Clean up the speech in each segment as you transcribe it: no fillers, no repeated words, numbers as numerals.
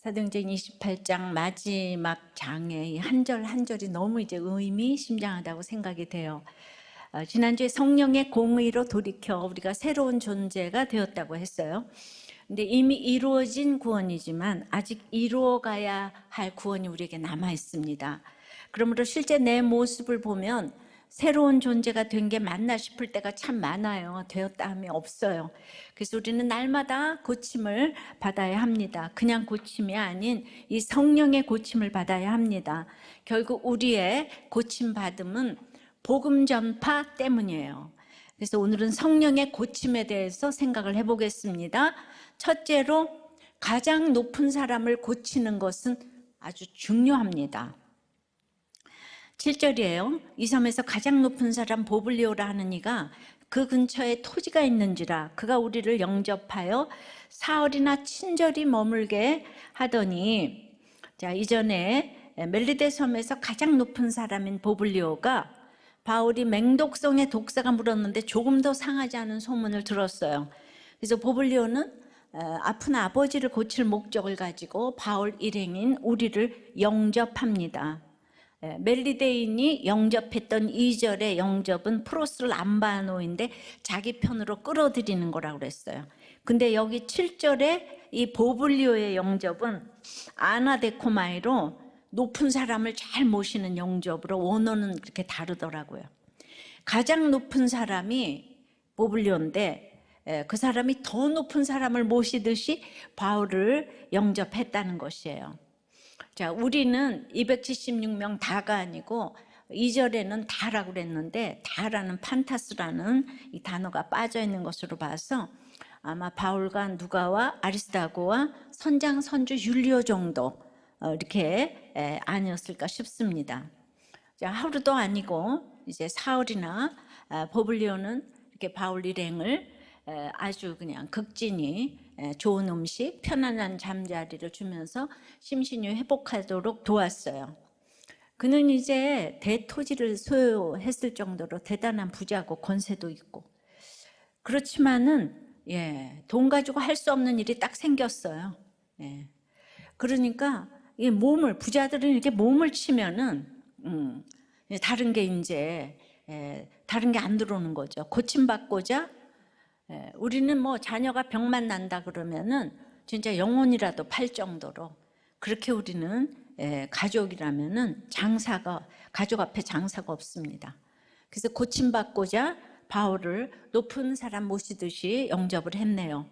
사도행전 28장 마지막 장의 이 한 절 한 절이 너무 이제 의미심장하다고 생각이 돼요. 지난주에 성령의 공의로 돌이켜 우리가 새로운 존재가 되었다고 했어요. 근데 이미 이루어진 구원이지만 아직 이루어가야 할 구원이 우리에게 남아 있습니다. 그러므로 실제 내 모습을 보면 새로운 존재가 된 게 맞나 싶을 때가 참 많아요. 되었다 하면 없어요. 그래서 우리는 날마다 고침을 받아야 합니다. 그냥 고침이 아닌 이 성령의 고침을 받아야 합니다. 결국 우리의 고침 받음은 복음 전파 때문이에요. 그래서 오늘은 성령의 고침에 대해서 생각을 해보겠습니다. 첫째로, 가장 높은 사람을 고치는 것은 아주 중요합니다. 7절이에요. 이 섬에서 가장 높은 사람 보블리오라 하는 이가 그 근처에 토지가 있는지라 그가 우리를 영접하여 사흘이나 친절히 머물게 하더니, 자, 이전에 멜리데 섬에서 가장 높은 사람인 보블리오가 바울이 맹독성의 독사가 물었는데 조금 더 상하지 않은 소문을 들었어요. 그래서 보블리오는 아픈 아버지를 고칠 목적을 가지고 바울 일행인 우리를 영접합니다. 멜리데인이 영접했던 2절의 영접은 프로스를 안바노인데 자기 편으로 끌어들이는 거라고 그랬어요. 근데 여기 7절에 이 보블리오의 영접은 아나데코마이로 높은 사람을 잘 모시는 영접으로 원어는 그렇게 다르더라고요. 가장 높은 사람이 보블리오인데 그 사람이 더 높은 사람을 모시듯이 바울을 영접했다는 것이에요. 자, 우리는 276명 다가 아니고 2절에는 다라고 그랬는데 다라는 판타스라는 이 단어가 빠져 있는 것으로 봐서 아마 바울과 누가와 아리스다고와 선장 선주 율리오 정도 이렇게 아니었을까 싶습니다. 자, 하루도 아니고 이제 사흘이나 보블리오는 이렇게 바울 일행을 아주 그냥 극진히 좋은 음식, 편안한 잠자리를 주면서 심신이 회복하도록 도왔어요. 그는 이제 대토지를 소유했을 정도로 대단한 부자고 권세도 있고, 그렇지만은 돈 가지고 할 수 없는 일이 딱 생겼어요. 그러니까 이 몸을, 부자들은 이렇게 몸을 치면은 다른 게 이제 다른 게 안 들어오는 거죠. 고침받고자 우리는 뭐 자녀가 병만 난다 그러면은 진짜 영혼이라도 팔 정도로 그렇게 우리는 가족이라면은 가족 앞에 장사가 없습니다. 그래서 고침받고자 바울을 높은 사람 모시듯이 영접을 했네요.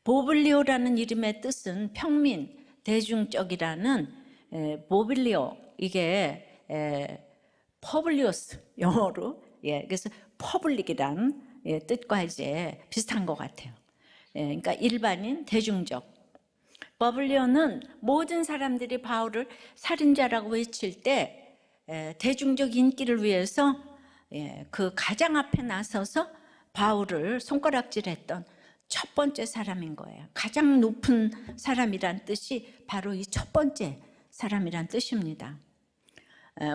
보블리오라는 이름의 뜻은 평민, 대중적이라는 보빌리오, 이게 퍼블리오스 영어로 그래서 퍼블릭이란 뜻과 이제 비슷한 것 같아요. 그러니까 일반인, 대중적. 버블리오는 모든 사람들이 바울을 살인자라고 외칠 때 대중적 인기를 위해서 그 가장 앞에 나서서 바울을 손가락질했던 첫 번째 사람인 거예요. 가장 높은 사람이란 뜻이 바로 이 첫 번째 사람이란 뜻입니다.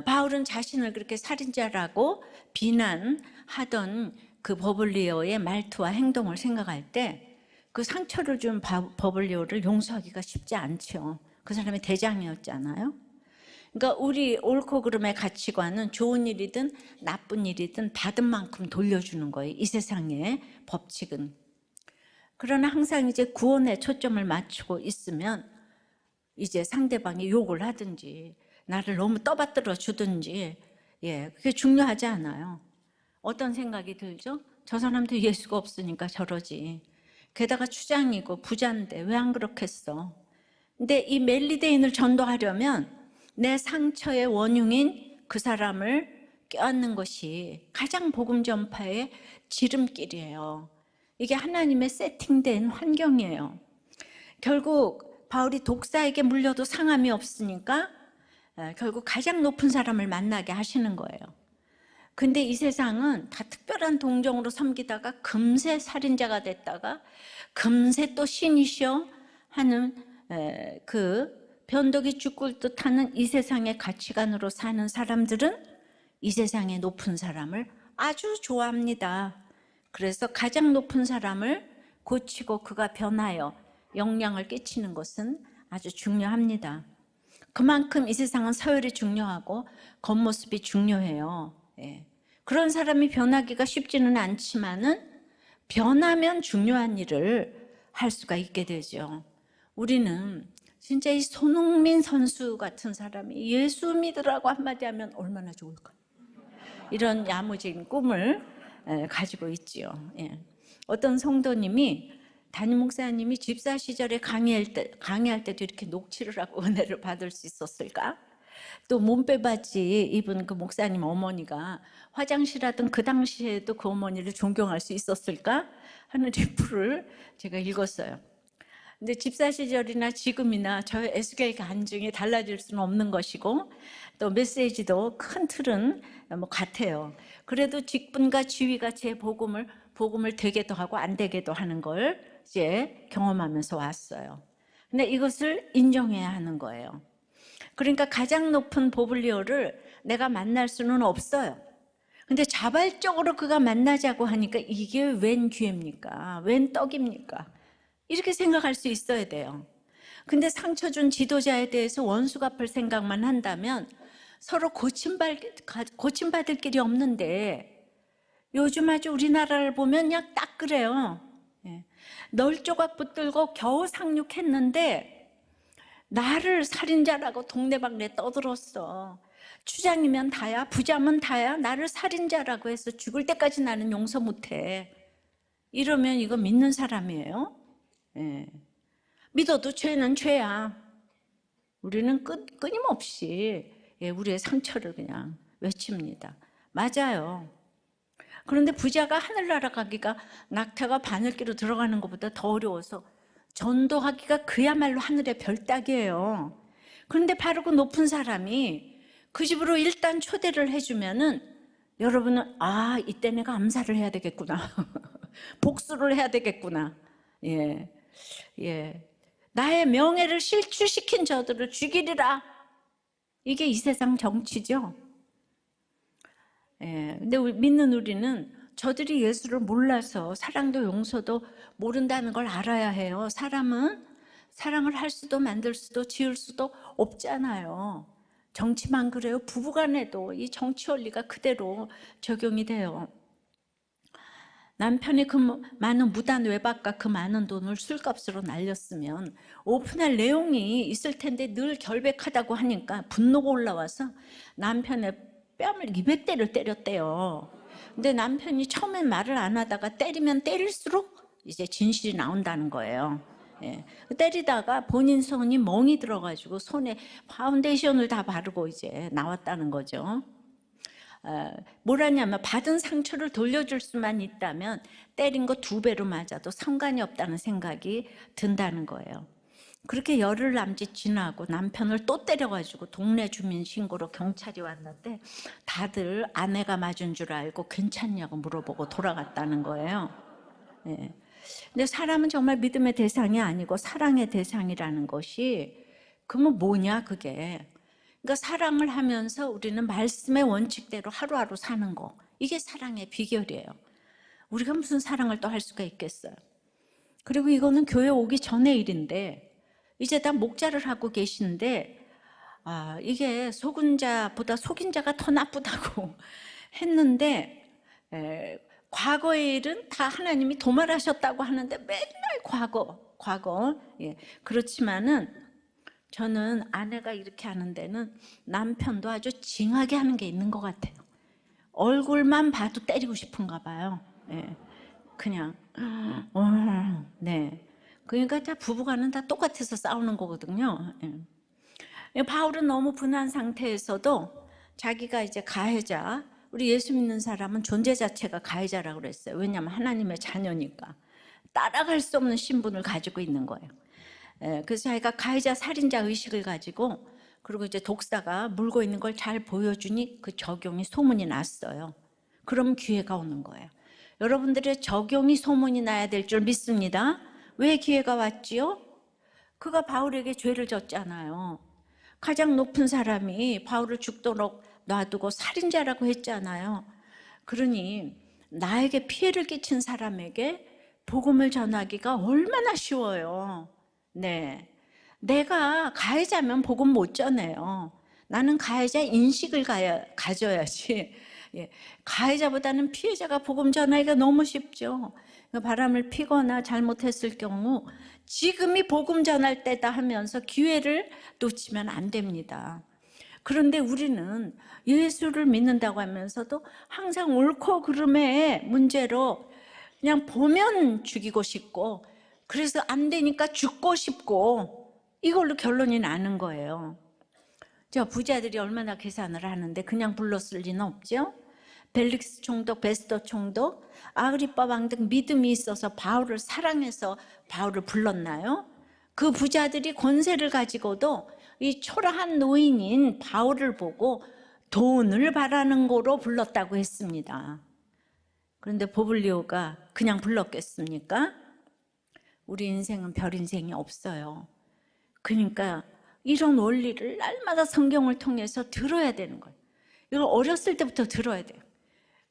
바울은 자신을 그렇게 살인자라고 비난하던 그 버블리오의 말투와 행동을 생각할 때 그 상처를 준 버블리오를 용서하기가 쉽지 않죠. 그 사람이 대장이었잖아요. 그러니까 우리 옳고 그름의 가치관은 좋은 일이든 나쁜 일이든 받은 만큼 돌려주는 거예요. 이 세상의 법칙은. 그러나 항상 이제 구원에 초점을 맞추고 있으면 이제 상대방이 욕을 하든지 나를 너무 떠받들어 주든지 그게 중요하지 않아요. 어떤 생각이 들죠? 저 사람도 예수가 없으니까 저러지. 게다가 추장이고 부자인데 왜 안 그렇겠어? 근데 이 멜리데인을 전도하려면 내 상처의 원흉인 그 사람을 껴안는 것이 가장 복음 전파의 지름길이에요. 이게 하나님의 세팅된 환경이에요. 결국 바울이 독사에게 물려도 상함이 없으니까 결국 가장 높은 사람을 만나게 하시는 거예요. 근데 이 세상은 다 특별한 동정으로 섬기다가 금세 살인자가 됐다가 금세 또 신이시여 하는 그 변덕이 죽을 듯하는 이 세상의 가치관으로 사는 사람들은 이 세상의 높은 사람을 아주 좋아합니다. 그래서 가장 높은 사람을 고치고 그가 변하여 영향을 끼치는 것은 아주 중요합니다. 그만큼 이 세상은 서열이 중요하고 겉모습이 중요해요. 예. 그런 사람이 변하기가 쉽지는 않지만은 변하면 중요한 일을 할 수가 있게 되죠. 우리는 진짜 이 손흥민 선수 같은 사람이 예수 믿으라고 한마디 하면 얼마나 좋을까? 이런 야무진 꿈을 가지고 있지요. 예. 어떤 성도님이 담임 목사님이 집사 시절에 강의할 때도 이렇게 녹취를 하고 은혜를 받을 수 있었을까? 또 몸빼바지 입은 그 목사님 어머니가 화장실 하던 그 당시에도 그 어머니를 존경할 수 있었을까? 하는 리플을 제가 읽었어요. 근데 집사 시절이나 지금이나 저의 SK 간증이 달라질 수는 없는 것이고 또 메시지도 큰 틀은 뭐 같아요. 그래도 직분과 지위가 제 복음을 되게도 하고 안 되게도 하는 걸 이제 경험하면서 왔어요. 근데 이것을 인정해야 하는 거예요. 그러니까 가장 높은 보블리오를 내가 만날 수는 없어요. 근데 자발적으로 그가 만나자고 하니까 이게 웬 기회입니까? 웬 떡입니까? 이렇게 생각할 수 있어야 돼요. 근데 상처 준 지도자에 대해서 원수 갚을 생각만 한다면 서로 고침받을 길이 없는데 요즘 아주 우리나라를 보면 그냥 딱 그래요. 널 조각 붙들고 겨우 상륙했는데 나를 살인자라고 동네방네 떠들었어. 추장이면 다야, 부자면 다야, 나를 살인자라고 해서 죽을 때까지 나는 용서 못해. 이러면 이거 믿는 사람이에요? 예. 믿어도 죄는 죄야. 우리는 끊임없이 우리의 상처를 그냥 외칩니다. 맞아요. 그런데 부자가 하늘나라 가기가 낙타가 바늘기로 들어가는 것보다 더 어려워서 전도하기가 그야말로 하늘의 별따기예요. 그런데 바로 그 높은 사람이 그 집으로 일단 초대를 해주면은 여러분은 이때 내가 암살을 해야 되겠구나. 복수를 해야 되겠구나. 예. 나의 명예를 실추시킨 저들을 죽이리라. 이게 이 세상 정치죠. 근데 믿는 우리는 저들이 예수를 몰라서 사랑도 용서도 모른다는 걸 알아야 해요. 사람은 사랑을 할 수도 만들 수도 지을 수도 없잖아요. 정치만 그래요. 부부간에도 이 정치 원리가 그대로 적용이 돼요. 남편이 그 많은 무단 외박과 그 많은 돈을 술값으로 날렸으면 오픈할 내용이 있을 텐데 늘 결백하다고 하니까 분노가 올라와서 남편의 뺨을 200대를 때렸대요. 근데 남편이 처음엔 말을 안 하다가 때리면 때릴수록 이제 진실이 나온다는 거예요. 때리다가 본인 손이 멍이 들어가지고 손에 파운데이션을 다 바르고 이제 나왔다는 거죠. 뭐라냐면 받은 상처를 돌려줄 수만 있다면 때린 거 2배로 맞아도 상관이 없다는 생각이 든다는 거예요. 그렇게 열흘 남짓 지나고 남편을 또 때려가지고 동네 주민 신고로 경찰이 왔는데 다들 아내가 맞은 줄 알고 괜찮냐고 물어보고 돌아갔다는 거예요. 근데 사람은 정말 믿음의 대상이 아니고 사랑의 대상이라는 것이 그러면 뭐냐 그게. 그러니까 사랑을 하면서 우리는 말씀의 원칙대로 하루하루 사는 거, 이게 사랑의 비결이에요. 우리가 무슨 사랑을 또 할 수가 있겠어요. 그리고 이거는 교회 오기 전의 일인데 이제 다 목자를 하고 계신데 이게 속은 자보다 속인 자가 더 나쁘다고 했는데 과거의 일은 다 하나님이 도말하셨다고 하는데 맨날 과거. 그렇지만은 저는 아내가 이렇게 하는 데는 남편도 아주 징하게 하는 게 있는 것 같아요. 얼굴만 봐도 때리고 싶은가 봐요. 그냥 그러니까 다 부부간은 다 똑같아서 싸우는 거거든요. 바울은 너무 분한 상태에서도 자기가 이제 가해자, 우리 예수 믿는 사람은 존재 자체가 가해자라고 그랬어요. 왜냐하면 하나님의 자녀니까 따라갈 수 없는 신분을 가지고 있는 거예요. 그래서 자기가 가해자 살인자 의식을 가지고 그리고 이제 독사가 물고 있는 걸 잘 보여주니 그 적용이 소문이 났어요. 그럼 기회가 오는 거예요. 여러분들의 적용이 소문이 나야 될 줄 믿습니다. 왜 기회가 왔지요? 그가 바울에게 죄를 졌잖아요. 가장 높은 사람이 바울을 죽도록 놔두고 살인자라고 했잖아요. 그러니 나에게 피해를 끼친 사람에게 복음을 전하기가 얼마나 쉬워요. 내가 가해자면 복음 못 전해요. 나는 가해자 인식을 가져야지. 예, 가해자보다는 피해자가 복음 전하기가 너무 쉽죠. 바람을 피거나 잘못했을 경우 지금이 복음 전할 때다 하면서 기회를 놓치면 안 됩니다. 그런데 우리는 예수를 믿는다고 하면서도 항상 옳고 그름의 문제로 그냥 보면 죽이고 싶고, 그래서 안 되니까 죽고 싶고, 이걸로 결론이 나는 거예요. 저 부자들이 얼마나 계산을 하는데 그냥 불렀을 리는 없죠. 벨릭스 총독, 베스도 총독, 아그리빠 왕 등 믿음이 있어서 바울을 사랑해서 바울을 불렀나요? 그 부자들이 권세를 가지고도 이 초라한 노인인 바울을 보고 돈을 바라는 거로 불렀다고 했습니다. 그런데 보블리오가 그냥 불렀겠습니까? 우리 인생은 별 인생이 없어요. 그러니까 이런 원리를 날마다 성경을 통해서 들어야 되는 거예요. 이걸 어렸을 때부터 들어야 돼요.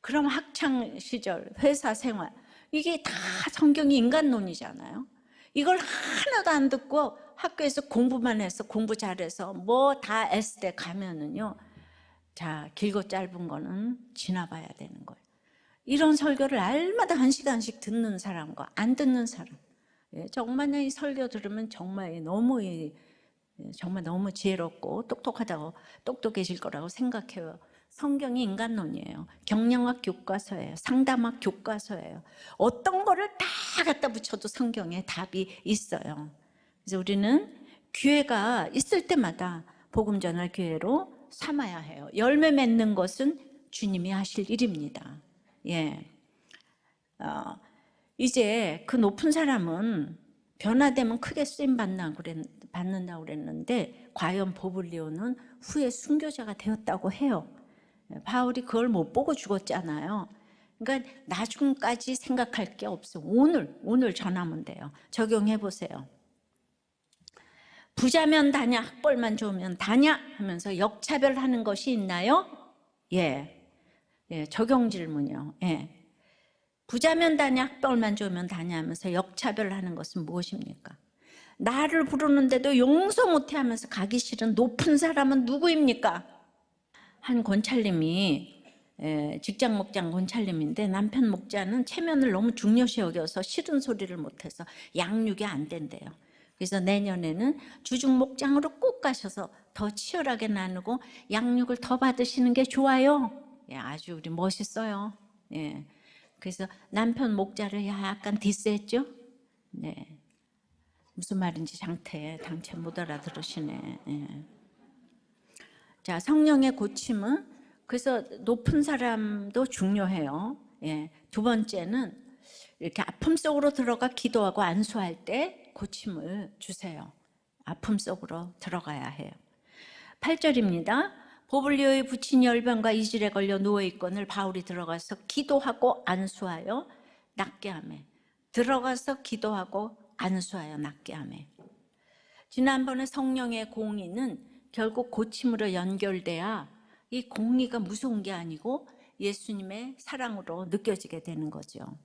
그럼 학창 시절, 회사 생활, 이게 다 성경이 인간론이잖아요. 이걸 하나도 안 듣고 학교에서 공부만 해서, 공부 잘해서 뭐 다 S대 가면은요, 자, 길고 짧은 거는 지나봐야 되는 거예요. 이런 설교를 날마다 1시간씩 듣는 사람과 안 듣는 사람, 정말 이 설교 들으면 정말 너무 지혜롭고 똑똑해질 거라고 생각해요. 성경이 인간론이에요. 경영학 교과서예요. 상담학 교과서예요. 어떤 거를 다 갖다 붙여도 성경에 답이 있어요. 그래서 우리는 기회가 있을 때마다 복음 전할 기회로 삼아야 해요. 열매 맺는 것은 주님이 하실 일입니다. 예. 이제 그 높은 사람은 변화되면 크게 쓰임 받는다고 그랬는데, 과연 보블리오는 후에 순교자가 되었다고 해요. 바울이 그걸 못 보고 죽었잖아요. 그러니까 나중까지 생각할 게 없어요. 오늘 전하면 돼요. 적용해 보세요. 부자면 다냐, 학벌만 좋으면 다냐 하면서 역차별하는 것이 있나요? 예, 적용 질문이요. 예. 부자면 다냐, 학벌만 좋으면 다냐 하면서 역차별하는 것은 무엇입니까? 나를 부르는데도 용서 못해 하면서 가기 싫은 높은 사람은 누구입니까? 한 권찰님이, 직장 목장 권찰님인데, 남편 목자는 체면을 너무 중요시 여겨서 싫은 소리를 못해서 양육이 안 된대요. 그래서 내년에는 주중 목장으로 꼭 가셔서 더 치열하게 나누고 양육을 더 받으시는 게 좋아요. 예, 아주 우리 멋있어요. 예. 그래서 남편 목자를 약간 디스했죠. 네. 무슨 말인지 당체 못 알아들으시네. 예. 자, 성령의 고침은, 그래서 높은 사람도 중요해요. 예. 두 번째는 이렇게 아픔 속으로 들어가 기도하고 안수할 때 고침을 주세요. 아픔 속으로 들어가야 해요. 8절입니다. 보블리오의 부친 열병과 이질에 걸려 누워있거늘 바울이 들어가서 기도하고 안수하여 낫게 하며, 들어가서 기도하고 안수하여 낫게 하며. 지난번에 성령의 공의는 결국 고침으로 연결돼야 이 공의가 무서운 게 아니고 예수님의 사랑으로 느껴지게 되는 거죠.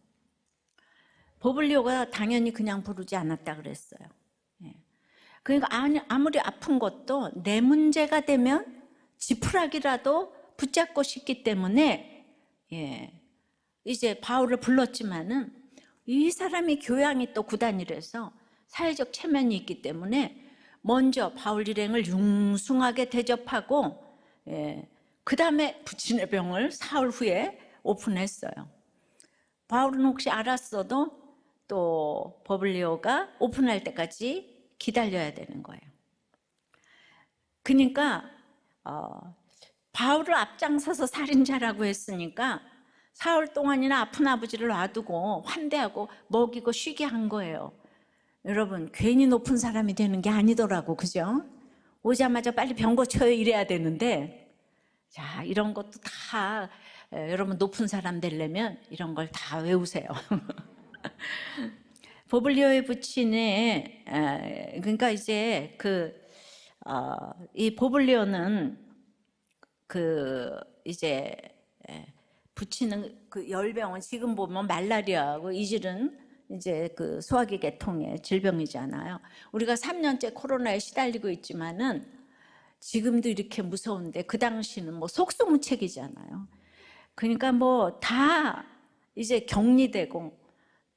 보블리오가 당연히 그냥 부르지 않았다 그랬어요. 그러니까 아무리 아픈 것도 내 문제가 되면 지푸라기라도 붙잡고 싶기 때문에, 이제 바울을 불렀지만은 이 사람이 교양이 또 구단이라서 사회적 체면이 있기 때문에 먼저 바울 일행을 융숭하게 대접하고, 그 다음에 부친의 병을 사흘 후에 오픈했어요. 바울은 혹시 알았어도 또 보블리오가 오픈할 때까지 기다려야 되는 거예요. 그러니까 바울을 앞장서서 살인자라고 했으니까 사흘 동안이나 아픈 아버지를 놔두고 환대하고 먹이고 쉬게 한 거예요. 여러분, 괜히 높은 사람이 되는 게 아니더라고, 그죠? 오자마자 빨리 병 고쳐요 이래야 되는데, 자, 이런 것도 다 여러분 높은 사람 되려면 이런 걸 다 외우세요. 보블리오의 부친의, 그러니까 이제 이 보블리오는 이제 부치는 그 열병은 지금 보면 말라리아하고 이질은 이제 그 소화기 계통의 질병이잖아요. 우리가 3년째 코로나에 시달리고 있지만은 지금도 이렇게 무서운데 그 당시는 뭐 속수무책이잖아요. 그러니까 뭐 다 이제 격리되고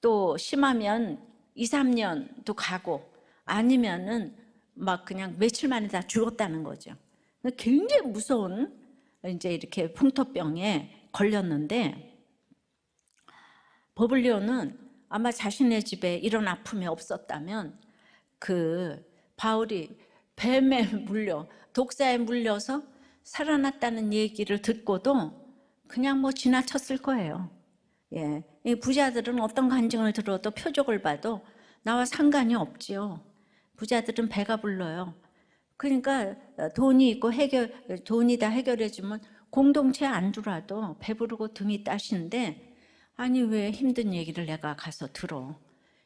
또 심하면 2, 3년도 가고 아니면은 막 그냥 며칠 만에 다 죽었다는 거죠. 굉장히 무서운 이제 이렇게 풍토병에 걸렸는데 버블리오는 아마 자신의 집에 이런 아픔이 없었다면 그 바울이 뱀에 물려 독사에 물려서 살아났다는 얘기를 듣고도 그냥 뭐 지나쳤을 거예요. 예, 이 부자들은 어떤 간증을 들어도 표적을 봐도 나와 상관이 없지요. 부자들은 배가 불러요. 그러니까 돈이 있고 돈이 다 해결해주면 공동체에 안 들어와도 배부르고 등이 따신데 아니 왜 힘든 얘기를 내가 가서 들어.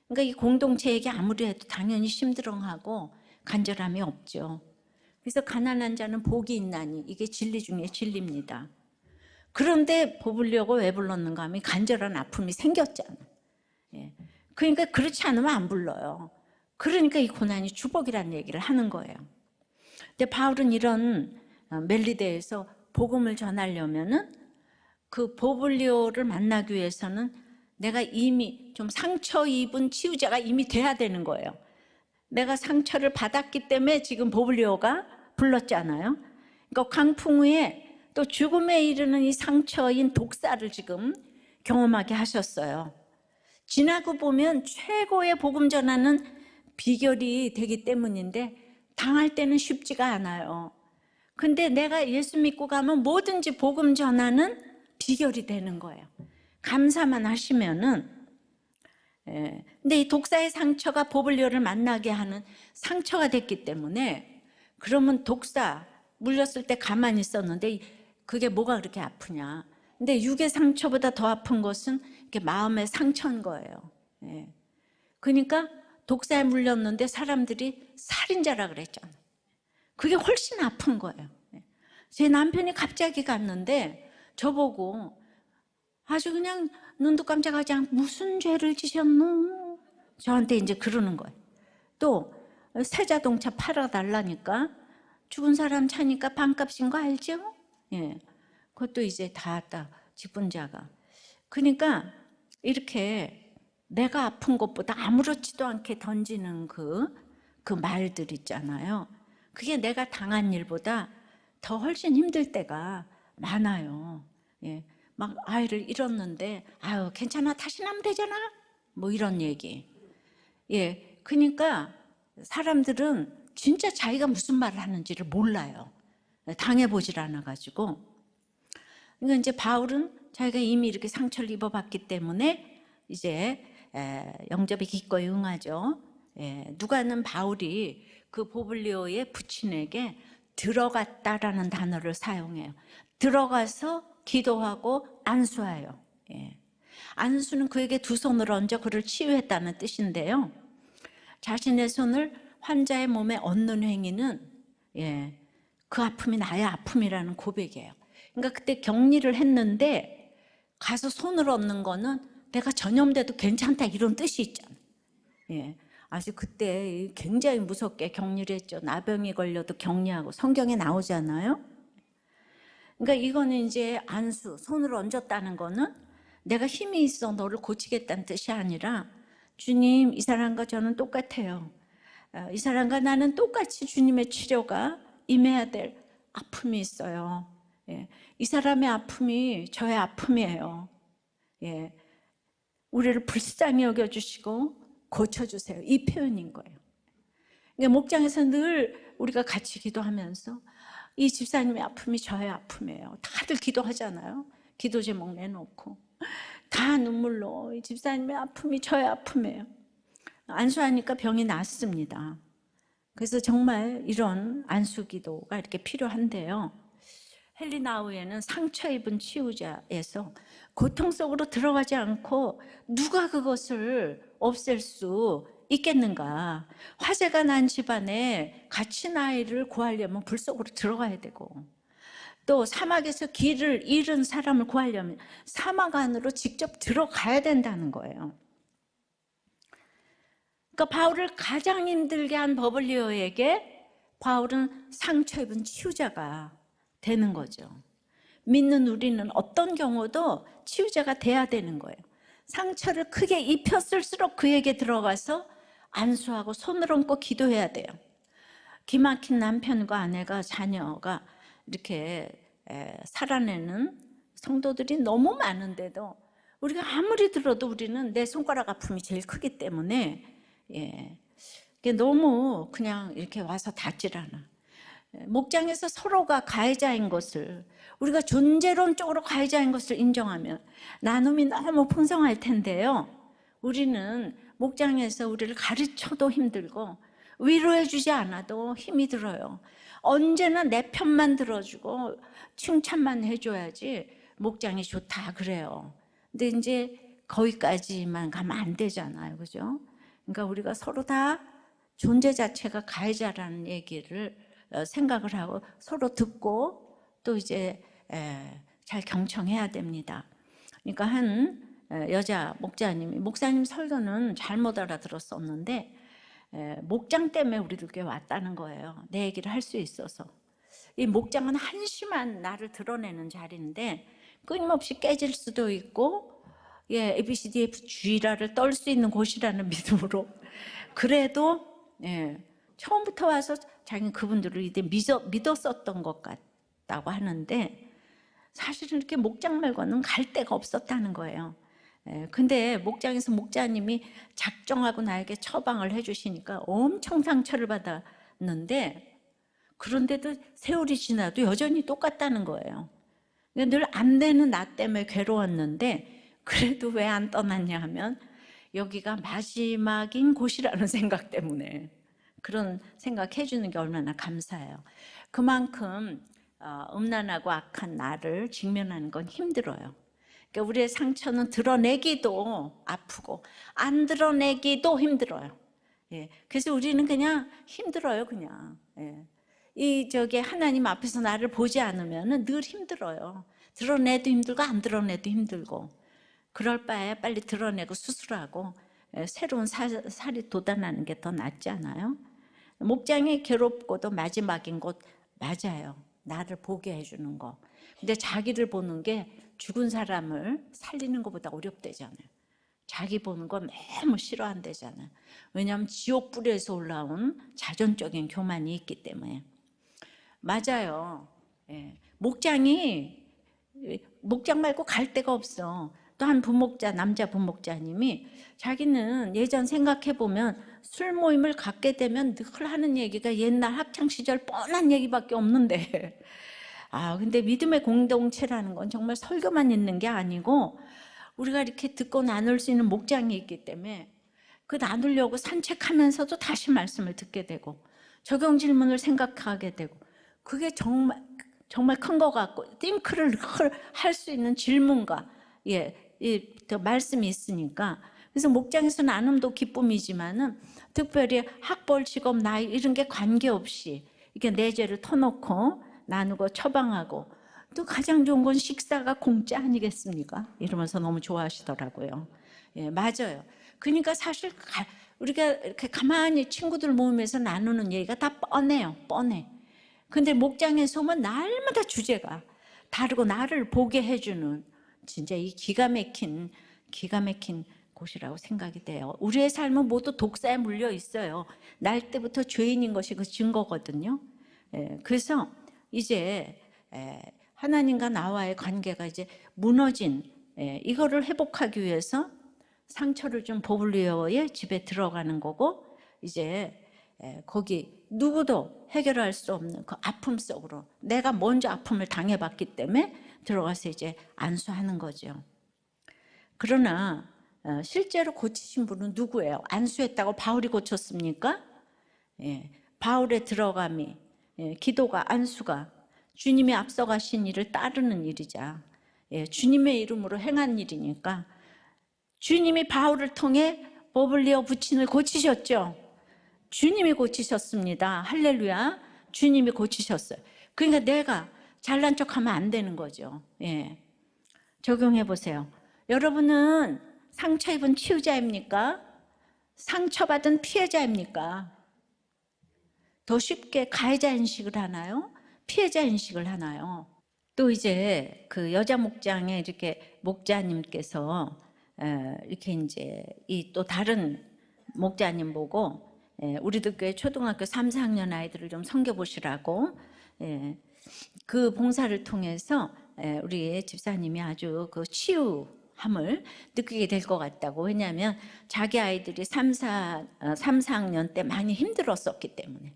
그러니까 이 공동체 얘기 아무리 해도 당연히 심드렁하고 간절함이 없죠. 그래서 가난한 자는 복이 있나니 이게 진리 중에 진리입니다. 그런데 뽑으려고 왜 불렀는가 하면 간절한 아픔이 생겼잖아. 예. 그러니까 그렇지 않으면 안 불러요. 그러니까 이 고난이 축복이라는 얘기를 하는 거예요. 근데 바울은 이런 멜리데에서 복음을 전하려면은 그 보블리오를 만나기 위해서는 내가 이미 좀 상처 입은 치유자가 이미 돼야 되는 거예요. 내가 상처를 받았기 때문에 지금 보블리오가 불렀잖아요. 그러니까 광풍 후에 또 죽음에 이르는 이 상처인 독사를 지금 경험하게 하셨어요. 지나고 보면 최고의 복음 전하는 비결이 되기 때문인데 당할 때는 쉽지가 않아요. 근데 내가 예수 믿고 가면 뭐든지 복음 전하는 비결이 되는 거예요. 감사만 하시면은. 근데 이 독사의 상처가 보블리오를 만나게 하는 상처가 됐기 때문에 그러면 독사 물렸을 때 가만히 있었는데 그게 뭐가 그렇게 아프냐. 근데 육의 상처보다 더 아픈 것은 이렇게 마음의 상처인 거예요. 그러니까 독사에 물렸는데 사람들이 살인자라 그랬잖아요. 그게 훨씬 아픈 거예요. 제 남편이 갑자기 갔는데 저보고 아주 그냥 눈도 깜짝하지 않고 무슨 죄를 지셨노? 저한테 이제 그러는 거예요. 또 새 자동차 팔아달라니까 죽은 사람 차니까 반값인 거 알죠? 예, 그것도 이제 다 직분자가. 그러니까 이렇게 내가 아픈 것보다 아무렇지도 않게 던지는 그 말들 있잖아요. 그게 내가 당한 일보다 더 훨씬 힘들 때가 많아요. 예, 막 아이를 잃었는데 아유 괜찮아 다시 나면 되잖아 뭐 이런 얘기. 예, 그러니까 사람들은 진짜 자기가 무슨 말을 하는지를 몰라요. 당해보질 않아가지고. 그러니까 이제 바울은 자기가 이미 이렇게 상처를 입어봤기 때문에 이제 영접이 기꺼이 응하죠. 누가는 바울이 그 보블리오의 부친에게 들어갔다라는 단어를 사용해요. 들어가서 기도하고 안수해요. 안수는 그에게 두 손을 얹어 그를 치유했다는 뜻인데요. 자신의 손을 환자의 몸에 얹는 행위는 그 아픔이 나의 아픔이라는 고백이에요. 그러니까 그때 격리를 했는데 가서 손을 얹는 거는 내가 전염돼도 괜찮다 이런 뜻이 있잖아요. 아주 그때 굉장히 무섭게 격리를 했죠. 나병이 걸려도 격리하고 성경에 나오잖아요. 그러니까 이거는 이제 안수, 손을 얹었다는 거는 내가 힘이 있어 너를 고치겠다는 뜻이 아니라 주님 이 사람과 저는 똑같아요. 이 사람과 나는 똑같이 주님의 치료가 임해야 될 아픔이 있어요. 이 사람의 아픔이 저의 아픔이에요. 우리를 불쌍히 여겨주시고 고쳐주세요. 이 표현인 거예요. 그러니까 목장에서 늘 우리가 같이 기도하면서 이 집사님의 아픔이 저의 아픔이에요. 다들 기도하잖아요. 기도 제목 내놓고 다 눈물로 이 집사님의 아픔이 저의 아픔이에요. 안수하니까 병이 낫습니다. 그래서 정말 이런 안수기도가 이렇게 필요한데요. 헬리나우에는 상처 입은 치유자에서 고통 속으로 들어가지 않고 누가 그것을 없앨 수 있겠는가. 화재가 난 집안에 갇힌 아이를 구하려면 불 속으로 들어가야 되고 또 사막에서 길을 잃은 사람을 구하려면 사막 안으로 직접 들어가야 된다는 거예요. 그러니까 바울을 가장 힘들게 한 버블리오에게 바울은 상처 입은 치유자가 되는 거죠. 믿는 우리는 어떤 경우도 치유자가 돼야 되는 거예요. 상처를 크게 입혔을수록 그에게 들어가서 안수하고 손을 얹고 기도해야 돼요. 기막힌 남편과 아내가 자녀가 이렇게 살아내는 성도들이 너무 많은데도 우리가 아무리 들어도 우리는 내 손가락 아픔이 제일 크기 때문에 너무 그냥 이렇게 와서 닿질 않아. 목장에서 서로가 가해자인 것을, 우리가 존재론적으로 가해자인 것을 인정하면 나눔이 너무 풍성할 텐데요, 우리는 목장에서 우리를 가르쳐도 힘들고 위로해 주지 않아도 힘이 들어요. 언제나 내 편만 들어주고 칭찬만 해줘야지 목장이 좋다 그래요. 근데 이제 거기까지만 가면 안 되잖아요, 그죠? 그러니까 우리가 서로 다 존재 자체가 가해자라는 얘기를 생각을 하고 서로 듣고 또 이제 잘 경청해야 됩니다. 그러니까 한 여자 목자님이, 목사님 설교는 잘못 알아들었었는데 목장 때문에 우리들 교회 왔다는 거예요. 내 얘기를 할 수 있어서. 이 목장은 한심한 나를 드러내는 자리인데 끊임없이 깨질 수도 있고 ABCDF G라를 떨 수 있는 곳이라는 믿음으로, 그래도 처음부터 와서 자기는 그분들을 이제 믿었었던 것 같다고 하는데 사실은 이렇게 목장 말고는 갈 데가 없었다는 거예요. 근데 목장에서 목자님이 작정하고 나에게 처방을 해주시니까 엄청 상처를 받았는데, 그런데도 세월이 지나도 여전히 똑같다는 거예요. 늘 안 되는 나 때문에 괴로웠는데 그래도 왜 안 떠났냐 하면 여기가 마지막인 곳이라는 생각 때문에, 그런 생각 해주는 게 얼마나 감사해요. 그만큼 음란하고 악한 나를 직면하는 건 힘들어요. 그러니까 우리의 상처는 드러내기도 아프고 안 드러내기도 힘들어요. 그래서 우리는 그냥 힘들어요, 그냥. 하나님 앞에서 나를 보지 않으면 늘 힘들어요. 드러내도 힘들고 안 드러내도 힘들고. 그럴 바에 빨리 드러내고 수술하고 새로운 살이 돋아나는 게 더 낫지 않아요? 목장이 괴롭고도 마지막인 곳 맞아요. 나를 보게 해주는 거. 근데 자기를 보는 게 죽은 사람을 살리는 것보다 어렵대잖아요. 자기 보는 거 너무 싫어한대잖아요. 왜냐하면 지옥 불에서 올라온 자존적인 교만이 있기 때문에. 맞아요. 목장 말고 갈 데가 없어. 또 한 부목자, 남자 부목자님이 자기는 예전 생각해보면 술 모임을 갖게 되면 늘 하는 얘기가 옛날 학창시절 뻔한 얘기밖에 없는데, 근데 믿음의 공동체라는 건 정말 설교만 있는 게 아니고 우리가 이렇게 듣고 나눌 수 있는 목장이 있기 때문에 그 나누려고 산책하면서도 다시 말씀을 듣게 되고 적용 질문을 생각하게 되고, 그게 정말 큰 것 같고 띵크를 할 수 있는 질문과 말씀이 있으니까. 그래서 목장에서 나눔도 기쁨이지만은 특별히 학벌, 직업, 나이 이런 게 관계없이 이렇게 내 죄를 터놓고 나누고 처방하고, 또 가장 좋은 건 식사가 공짜 아니겠습니까? 이러면서 너무 좋아하시더라고요. 맞아요. 그러니까 사실 우리가 이렇게 가만히 친구들 모임에서 나누는 얘기가 다 뻔해요. 뻔해. 근데 목장에서 오면 날마다 주제가 다르고 나를 보게 해주는 진짜 이 기가 막힌 곳이라고 생각이 돼요. 우리의 삶은 모두 독사에 물려 있어요. 날 때부터 죄인인 것이 그 증거거든요. 그래서 이제 하나님과 나와의 관계가 이제 무너진, 이거를 회복하기 위해서 상처를 준 버블리오의 집에 들어가는 거고, 이제 거기 누구도 해결할 수 없는 그 아픔 속으로, 내가 먼저 아픔을 당해봤기 때문에 들어가서 이제 안수하는 거죠. 그러나 실제로 고치신 분은 누구예요? 안수했다고 바울이 고쳤습니까? 바울의 들어감이, 기도가, 안수가 주님이 앞서가신 일을 따르는 일이자 주님의 이름으로 행한 일이니까, 주님이 바울을 통해 버블리오 부친을 고치셨죠. 주님이 고치셨습니다. 할렐루야. 주님이 고치셨어요. 그러니까 내가 잘난 척하면 안 되는 거죠. 적용해 보세요. 여러분은 상처 입은 치유자입니까? 상처받은 피해자입니까? 더 쉽게 가해자 인식을 하나요? 피해자 인식을 하나요? 또 이제 그 여자 목장에 이렇게 목자님께서 이렇게 이제 이 또 다른 목자님 보고 우리도 교회 초등학교 3, 4학년 아이들을 좀 섬겨보시라고 그 봉사를 통해서 우리 집사님이 아주 그 치유함을 느끼게 될 것 같다고. 왜냐하면 자기 아이들이 3, 4학년 때 많이 힘들었었기 때문에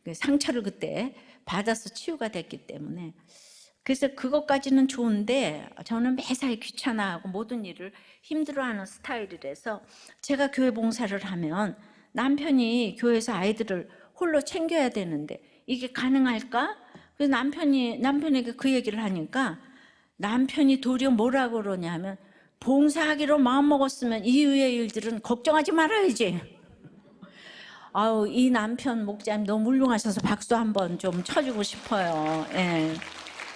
그 상처를 그때 받아서 치유가 됐기 때문에. 그래서 그것까지는 좋은데 저는 매사에 귀찮아하고 모든 일을 힘들어하는 스타일이라서 제가 교회 봉사를 하면 남편이 교회에서 아이들을 홀로 챙겨야 되는데 이게 가능할까? 그래서 남편에게 그 얘기를 하니까 남편이 도리어 뭐라고 그러냐면 봉사하기로 마음먹었으면 이후의 일들은 걱정하지 말아야지. 아우, 이 남편 목자님 너무 훌륭하셔서 박수 한번 좀 쳐주고 싶어요. 예.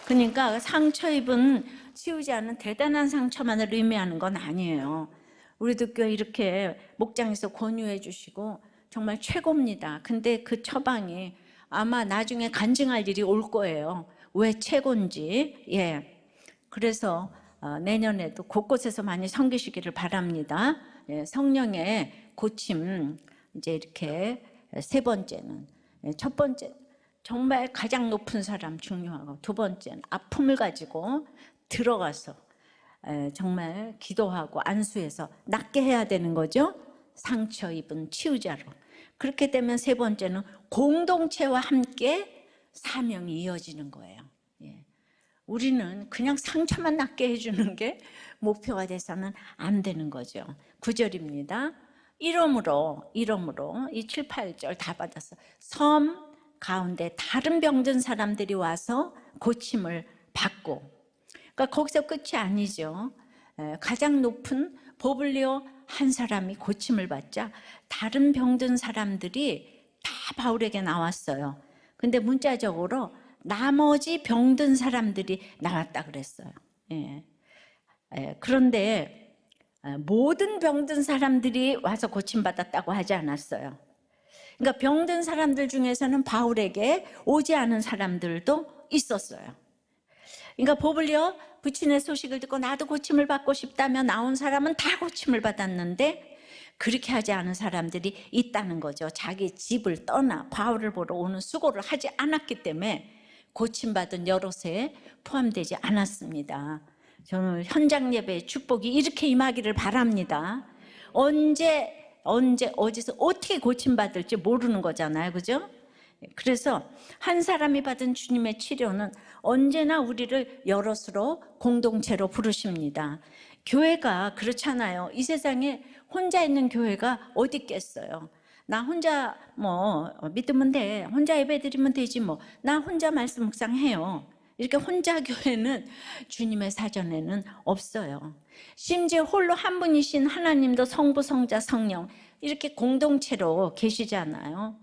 그러니까 상처 입은 치우지 않은 대단한 상처만을 의미하는 건 아니에요. 우리도 교회 이렇게 목장에서 권유해 주시고 정말 최고입니다. 근데 그 처방이 아마 나중에 간증할 일이 올 거예요. 왜 최고인지. 예. 그래서 내년에도 곳곳에서 많이 섬기시기를 바랍니다. 예, 성령의 고침. 이제 이렇게 세 번째는, 첫 번째 정말 가장 높은 사람 중요하고, 두 번째는 아픔을 가지고 들어가서 정말 기도하고 안수해서 낫게 해야 되는 거죠. 상처 입은 치유자로. 그렇게 되면 세 번째는 공동체와 함께 사명이 이어지는 거예요. 예. 우리는 그냥 상처만 낫게 해주는 게 목표가 돼서는 안 되는 거죠. 9절입니다. 이러므로 이 7, 8절 다 받았어. 섬 가운데 다른 병든 사람들이 와서 고침을 받고. 그러니까 거기서 끝이 아니죠. 가장 높은 보블리오 한 사람이 고침을 받자 다른 병든 사람들이 다 바울에게 나왔어요. 근데 문자적으로 나머지 병든 사람들이 나왔다 그랬어요. 예. 그런데 모든 병든 사람들이 와서 고침받았다고 하지 않았어요. 그러니까 병든 사람들 중에서는 바울에게 오지 않은 사람들도 있었어요. 그러니까 보블리오 부친의 소식을 듣고 나도 고침을 받고 싶다며 나온 사람은 다 고침을 받았는데 그렇게 하지 않은 사람들이 있다는 거죠. 자기 집을 떠나 바울을 보러 오는 수고를 하지 않았기 때문에 고침받은 여럿에 포함되지 않았습니다. 저는 현장 예배의 축복이 이렇게 임하기를 바랍니다. 어디서 어떻게 고침받을지 모르는 거잖아요. 그죠? 그래서 한 사람이 받은 주님의 치료는 언제나 우리를 여럿으로 공동체로 부르십니다. 교회가 그렇잖아요. 이 세상에 혼자 있는 교회가 어디 있겠어요. 나 혼자 믿으면 돼. 혼자 예배드리면 되지 뭐. 나 혼자 말씀 묵상해요. 이렇게 혼자 교회는 주님의 사전에는 없어요. 심지어 홀로 한 분이신 하나님도 성부, 성자, 성령 이렇게 공동체로 계시잖아요.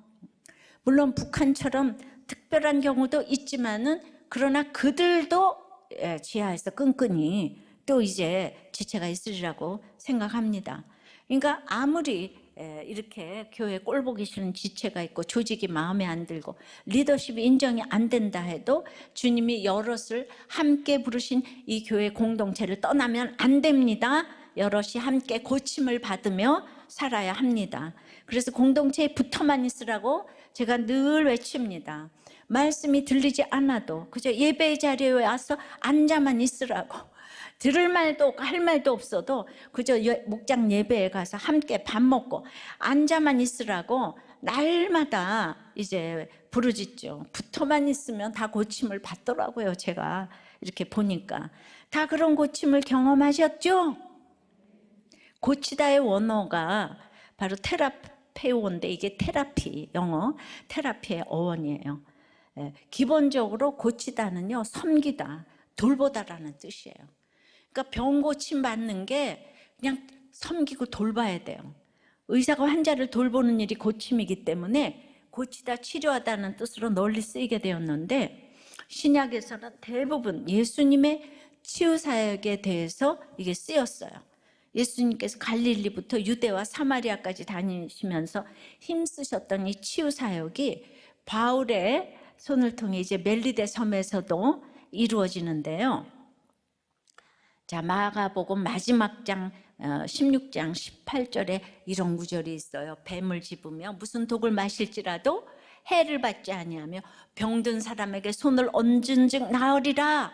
물론 북한처럼 특별한 경우도 있지만은 그러나 그들도 지하에서 끈끈이 또 이제 지체가 있으리라고 생각합니다. 그러니까 아무리 이렇게 교회 꼴보기 싫은 지체가 있고 조직이 마음에 안 들고 리더십이 인정이 안 된다 해도 주님이 여럿을 함께 부르신 이 교회 공동체를 떠나면 안 됩니다. 여럿이 함께 고침을 받으며 살아야 합니다. 그래서 공동체에 붙어만 있으라고 제가 늘 외칩니다. 말씀이 들리지 않아도 그저 예배 자리에 와서 앉아만 있으라고. 들을 말도 없고 할 말도 없어도 그저 목장 예배에 가서 함께 밥 먹고 앉아만 있으라고 날마다 이제 부르짖죠. 붙어만 있으면 다 고침을 받더라고요. 제가 이렇게 보니까 다 그런 고침을 경험하셨죠? 고치다의 원어가 바로 테라페오인데 이게 테라피, 영어 테라피의 어원이에요. 기본적으로 고치다는요, 섬기다, 돌보다라는 뜻이에요. 그러니까 병 고침 받는 게 그냥 섬기고 돌봐야 돼요. 의사가 환자를 돌보는 일이 고침이기 때문에 고치다, 치료하다는 뜻으로 널리 쓰이게 되었는데 신약에서는 대부분 예수님의 치유 사역에 대해서 이게 쓰였어요. 예수님께서 갈릴리부터 유대와 사마리아까지 다니시면서 힘쓰셨던 이 치유 사역이 바울의 손을 통해 이제 멜리데 섬에서도 이루어지는데요. 자, 마가복음 마지막 장 16장 18절에 이런 구절이 있어요. 뱀을 집으며 무슨 독을 마실지라도 해를 받지 아니하며 병든 사람에게 손을 얹은즉 나으리라.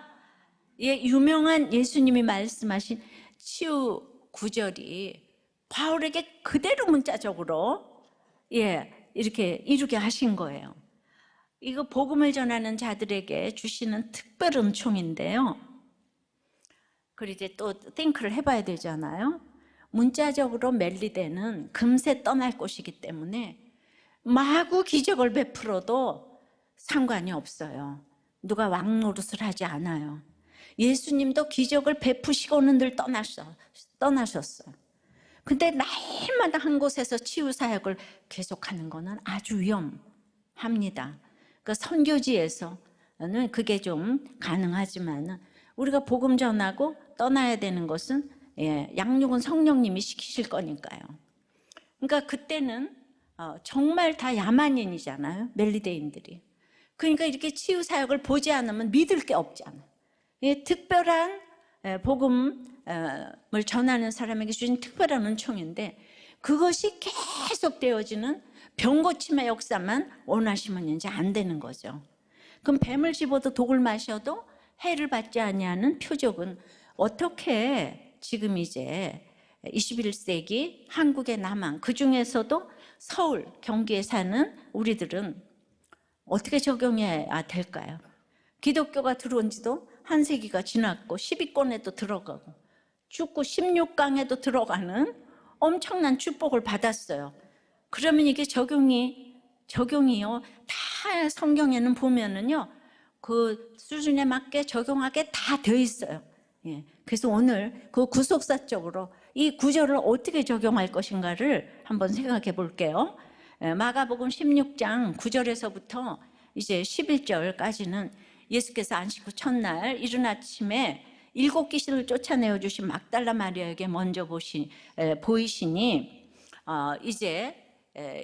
예, 유명한 예수님이 말씀하신 치유 구절이 바울에게 그대로 문자적으로 이렇게 이루게 하신 거예요. 이거 복음을 전하는 자들에게 주시는 특별 은총인데요. 그리고 이제 또 띵크를 해봐야 되잖아요. 문자적으로 멜리데는 금세 떠날 곳이기 때문에 마구 기적을 베풀어도 상관이 없어요. 누가 왕노릇을 하지 않아요. 예수님도 기적을 베푸시고는 늘 떠나셨어요. 근데 날마다 한 곳에서 치유 사역을 계속하는 거는 아주 위험합니다. 그러니까 선교지에서는 그게 좀 가능하지만 우리가 복음 전하고 떠나야 되는 것은 양육은 성령님이 시키실 거니까요. 그러니까 그때는 정말 다 야만인이잖아요. 멜리데인들이. 그러니까 이렇게 치유 사역을 보지 않으면 믿을 게 없잖아요. 특별한 복음을 전하는 사람에게 주신 특별한 은총인데 그것이 계속 되어지는 병고침의 역사만 원하시면 이제 안 되는 거죠. 그럼 뱀을 집어도 독을 마셔도 해를 받지 아니하는 표적은 어떻게 지금 이제 21세기 한국의 남한 그중에서도 서울, 경기에 사는 우리들은 어떻게 적용해야 될까요? 기독교가 들어온 지도 한 세기가 지났고 10위권에도 들어가고 축구 16강에도 들어가는 엄청난 축복을 받았어요. 그러면 이게 적용이요. 다 성경에는 보면은요. 그 수준에 맞게 적용하게 다 되어 있어요. 그래서 오늘 그 구속사적으로 이 구절을 어떻게 적용할 것인가를 한번 생각해 볼게요. 마가복음 16장 9절에서부터 이제 11절까지는 예수께서 안식 후 첫날 이른 아침에 7 귀신을 쫓아내어 주신 막달라 마리아에게 먼저 보이시니 이제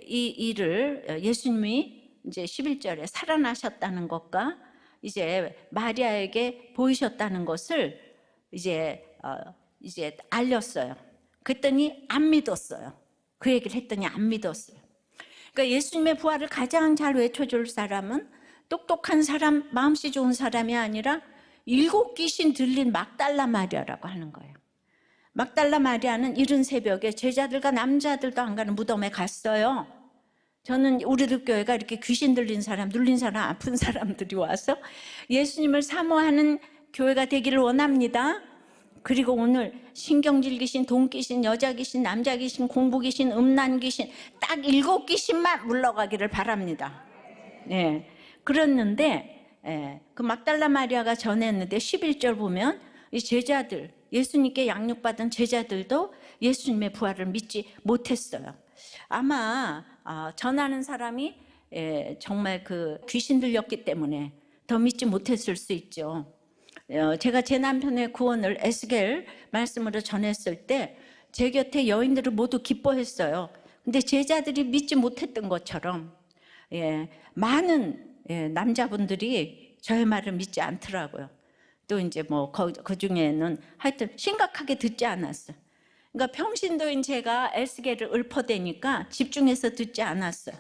이 일을 예수님이 이제 11절에 살아나셨다는 것과 이제 마리아에게 보이셨다는 것을 이제 알렸어요. 그랬더니 안 믿었어요. 그 얘기를 했더니 안 믿었어요. 그러니까 예수님의 부활을 가장 잘 외쳐줄 사람은 똑똑한 사람, 마음씨 좋은 사람이 아니라 7 귀신 들린 막달라 마리아라고 하는 거예요. 막달라 마리아는 이른 새벽에 제자들과 남자들도 안 가는 무덤에 갔어요. 저는 우리들 교회가 이렇게 귀신 들린 사람, 눌린 사람, 아픈 사람들이 와서 예수님을 사모하는 교회가 되기를 원합니다. 그리고 오늘 신경질 귀신, 돈 귀신, 여자 귀신, 남자 귀신, 공부 귀신, 음란 귀신 딱 7 귀신만 물러가기를 바랍니다. 그랬는데 그 막달라 마리아가 전했는데 11절 보면 이 제자들, 예수님께 양육받은 제자들도 예수님의 부활을 믿지 못했어요. 아마 전하는 사람이 정말 그 귀신 들렸기 때문에 더 믿지 못했을 수 있죠. 제가 제 남편의 구원을 에스겔 말씀으로 전했을 때 제 곁에 여인들을 모두 기뻐했어요. 근데 제자들이 믿지 못했던 것처럼 많은 남자분들이 저의 말을 믿지 않더라고요. 또 이제 뭐 그 중에는 하여튼 심각하게 듣지 않았어요. 그러니까 평신도인 제가 에스겔을 읊어대니까 집중해서 듣지 않았어요.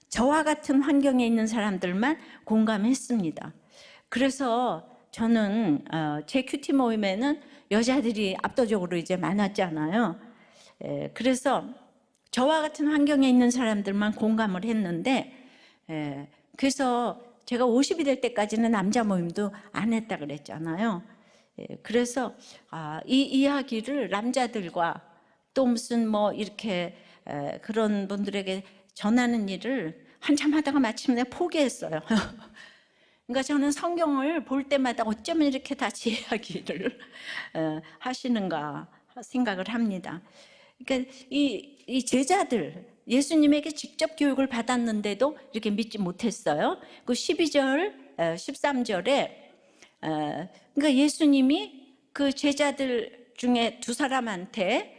저와 같은 환경에 있는 사람들만 공감했습니다. 그래서 저는 제 큐티 모임에는 여자들이 압도적으로 이제 많았잖아요. 그래서 저와 같은 환경에 있는 사람들만 공감을 했는데 그래서 제가 50이 될 때까지는 남자 모임도 안 했다 그랬잖아요. 그래서 이 이야기를 남자들과 또 무슨 뭐 이렇게 그런 분들에게 전하는 일을 한참 하다가 마침내 포기했어요. 그러니까 저는 성경을 볼 때마다 어쩌면 이렇게 다 제 이야기를 하시는가 생각을 합니다. 그러니까 이 제자들 예수님에게 직접 교육을 받았는데도 이렇게 믿지 못했어요. 그 12절, 13절에 그러니까 예수님이 그 제자들 중에 2 사람한테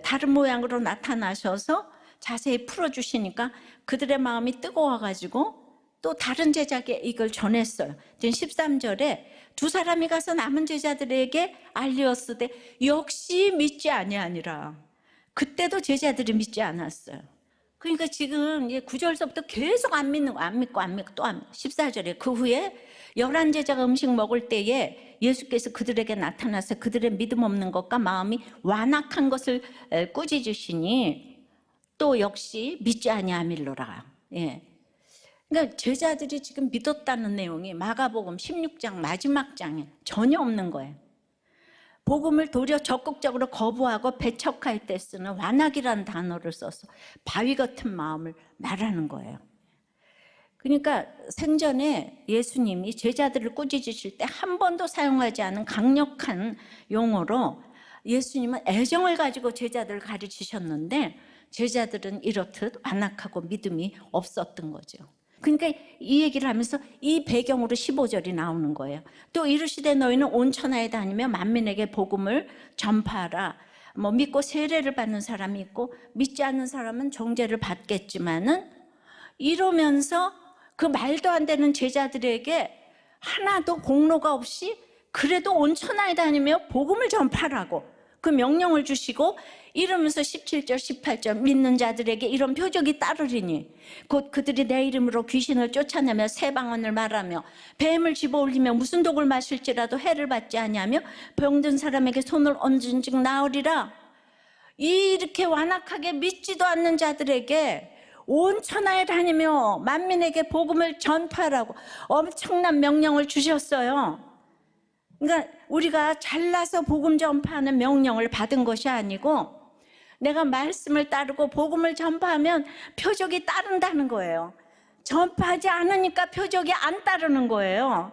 다른 모양으로 나타나셔서 자세히 풀어주시니까 그들의 마음이 뜨거워가지고 또 다른 제자에게 이걸 전했어요. 13절에 두 사람이 가서 남은 제자들에게 알리었으되 역시 믿지 아니하니라. 그때도 제자들이 믿지 않았어요. 그러니까 지금 9절서부터 계속 안 믿는 거, 안 믿고 또 안 믿고. 14절에 그 후에 11제자가 음식 먹을 때에 예수께서 그들에게 나타나서 그들의 믿음 없는 것과 마음이 완악한 것을 꾸짖으시니 또 역시 믿지 아니하밀로라. 예. 그러니까 제자들이 지금 믿었다는 내용이 마가복음 16장 마지막 장에 전혀 없는 거예요. 복음을 도리어 적극적으로 거부하고 배척할 때 쓰는 완악이라는 단어를 써서 바위 같은 마음을 말하는 거예요. 그러니까 생전에 예수님이 제자들을 꾸짖으실 때 한 번도 사용하지 않은 강력한 용어로 예수님은 애정을 가지고 제자들을 가르치셨는데 제자들은 이렇듯 완악하고 믿음이 없었던 거죠. 그러니까 이 얘기를 하면서 이 배경으로 15절이 나오는 거예요. 또 이르시되 너희는 온 천하에 다니며 만민에게 복음을 전파하라. 믿고 세례를 받는 사람이 있고 믿지 않는 사람은 정죄를 받겠지만은 이러면서 그 말도 안 되는 제자들에게 하나도 공로가 없이 그래도 온 천하에 다니며 복음을 전파하라고 그 명령을 주시고 이러면서 17절 18절 믿는 자들에게 이런 표적이 따르리니 곧 그들이 내 이름으로 귀신을 쫓아내며 새 방언을 말하며 뱀을 집어올리며 무슨 독을 마실지라도 해를 받지 아니하며 병든 사람에게 손을 얹은 즉 나으리라. 이렇게 완악하게 믿지도 않는 자들에게 온 천하에 다니며 만민에게 복음을 전파하라고 엄청난 명령을 주셨어요. 그러니까 우리가 잘나서 복음 전파하는 명령을 받은 것이 아니고 내가 말씀을 따르고 복음을 전파하면 표적이 따른다는 거예요. 전파하지 않으니까 표적이 안 따르는 거예요.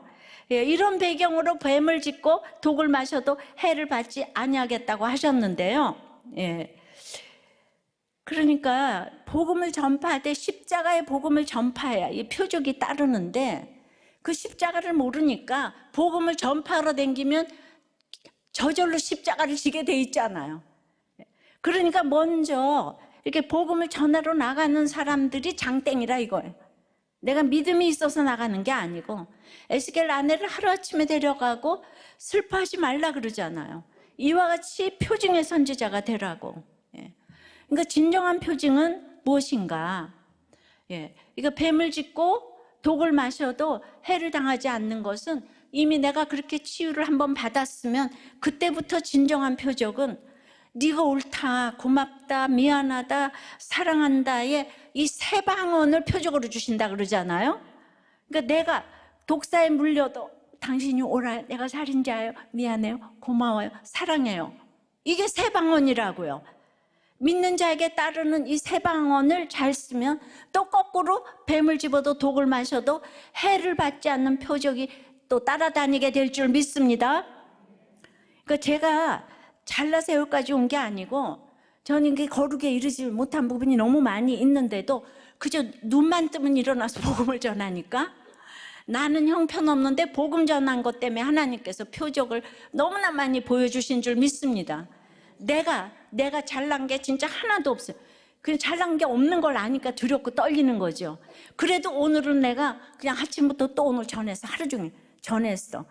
이런 배경으로 뱀을 짚고 독을 마셔도 해를 받지 아니하겠다고 하셨는데요. 그러니까 복음을 전파할 때 십자가의 복음을 전파해야 이 표적이 따르는데 그 십자가를 모르니까 복음을 전파하러 다니면 저절로 십자가를 지게 돼 있잖아요. 그러니까 먼저 이렇게 복음을 전하러 나가는 사람들이 장땡이라 이거예요. 내가 믿음이 있어서 나가는 게 아니고 에스겔 아내를 하루아침에 데려가고 슬퍼하지 말라 그러잖아요. 이와 같이 표징의 선지자가 되라고. 그러니까 진정한 표징은 무엇인가? 이거 뱀을 짚고 독을 마셔도 해를 당하지 않는 것은 이미 내가 그렇게 치유를 한번 받았으면 그때부터 진정한 표적은 네가 옳다, 고맙다, 미안하다, 사랑한다의 이 세 방언을 표적으로 주신다 그러잖아요. 그러니까 내가 독사에 물려도 당신이 옳아요, 내가 살인자예요, 미안해요, 고마워요, 사랑해요. 이게 세 방언이라고요. 믿는 자에게 따르는 이 세 방언을 잘 쓰면 또 거꾸로 뱀을 집어도 독을 마셔도 해를 받지 않는 표적이 또 따라다니게 될 줄 믿습니다. 그러니까 제가 잘나서 여기까지 온 게 아니고 저는 거룩에 이르지 못한 부분이 너무 많이 있는데도 그저 눈만 뜨면 일어나서 복음을 전하니까 나는 형편없는데 복음 전한 것 때문에 하나님께서 표적을 너무나 많이 보여주신 줄 믿습니다. 내가 잘난 게 진짜 하나도 없어요. 그냥 잘난 게 없는 걸 아니까 두렵고 떨리는 거죠. 그래도 오늘은 내가 그냥 아침부터 또 오늘 전해서 하루 종일 전했어.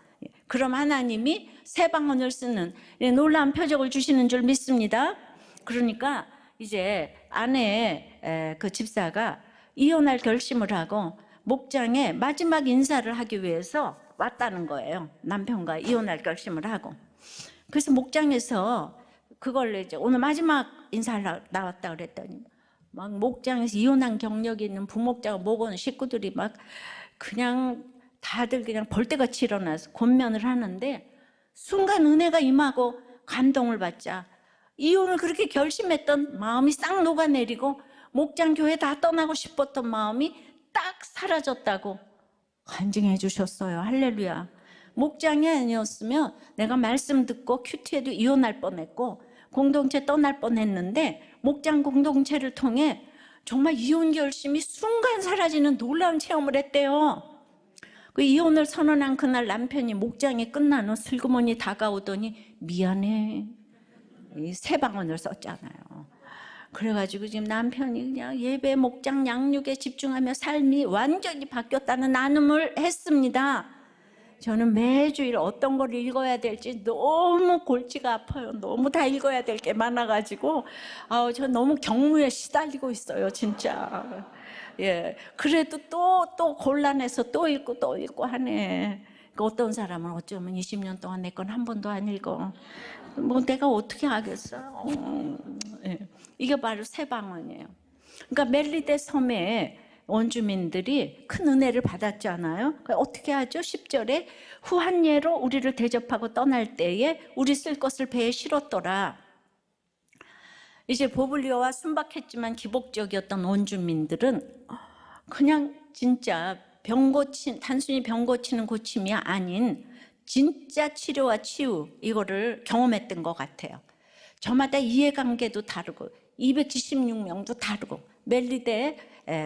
그럼 하나님이 새 방언을 쓰는 놀라운 표적을 주시는 줄 믿습니다. 그러니까 이제 아내 그 집사가 이혼할 결심을 하고 목장에 마지막 인사를 하기 위해서 왔다는 거예요. 남편과 이혼할 결심을 하고. 그래서 목장에서 그걸 이제 오늘 마지막 인사를 나왔다 그랬더니 막 목장에서 이혼한 경력이 있는 부목장 목원 식구들이 막 그냥 다들 그냥 벌떼같이 일어나서 권면을 하는데 순간 은혜가 임하고 감동을 받자 이혼을 그렇게 결심했던 마음이 싹 녹아내리고 목장 교회 다 떠나고 싶었던 마음이 딱 사라졌다고 간증해 주셨어요. 할렐루야. 목장이 아니었으면 내가 말씀 듣고 큐티에도 이혼할 뻔했고 공동체 떠날 뻔했는데 목장 공동체를 통해 정말 이혼 결심이 순간 사라지는 놀라운 체험을 했대요. 그 이혼을 선언한 그날 남편이 목장이 끝난 후 슬그머니 다가오더니 미안해, 이 새 방언을 썼잖아요. 그래가지고 지금 남편이 그냥 예배, 목장, 양육에 집중하며 삶이 완전히 바뀌었다는 나눔을 했습니다. 저는 매주일 어떤 걸 읽어야 될지 너무 골치가 아파요. 너무 다 읽어야 될 게 많아가지고 저 너무 경무에 시달리고 있어요, 진짜. 예, 그래도 또 곤란해서 또 읽고 하네. 그러니까 어떤 사람은 어쩌면 20년 동안 내 건 한 번도 안 읽어. 뭐 내가 어떻게 하겠어요? 예. 이게 바로 새 방언이에요. 그러니까 멜리데 섬에 원주민들이 큰 은혜를 받았잖아요. 어떻게 하죠? 10절에 후한예로 우리를 대접하고 떠날 때에 우리 쓸 것을 배에 실었더라. 이제 보블리오와 순박했지만 기복적이었던 원주민들은 그냥 진짜 단순히 병 고치는 고침이 아닌 진짜 치료와 치유, 이거를 경험했던 것 같아요. 저마다 이해관계도 다르고 276명도 다르고 멜리데